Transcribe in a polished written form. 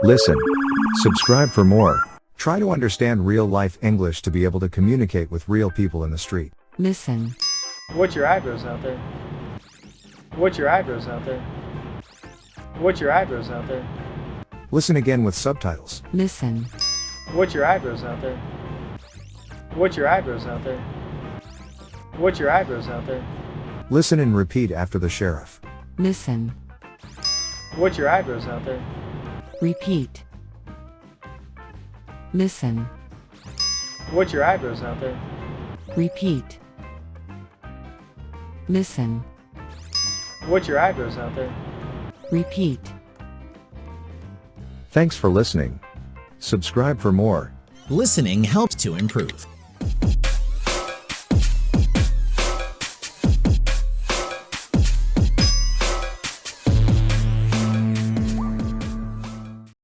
Listen. Subscribe for more. Try to understand real-life English to be able to communicate with real people in the street. Listen. What's your address out there? What's your address out there? What's your address out there? Listen again with subtitles. Listen. What's your address out there? What's your address out there? What's your address out there? Listen and repeat after the sheriff. Listen. What's your address out there? Repeat. Listen. What's your address out there? Repeat. Listen. What's your address out there? Repeat. Thanks for listening. Subscribe for more. Listening helps to improve.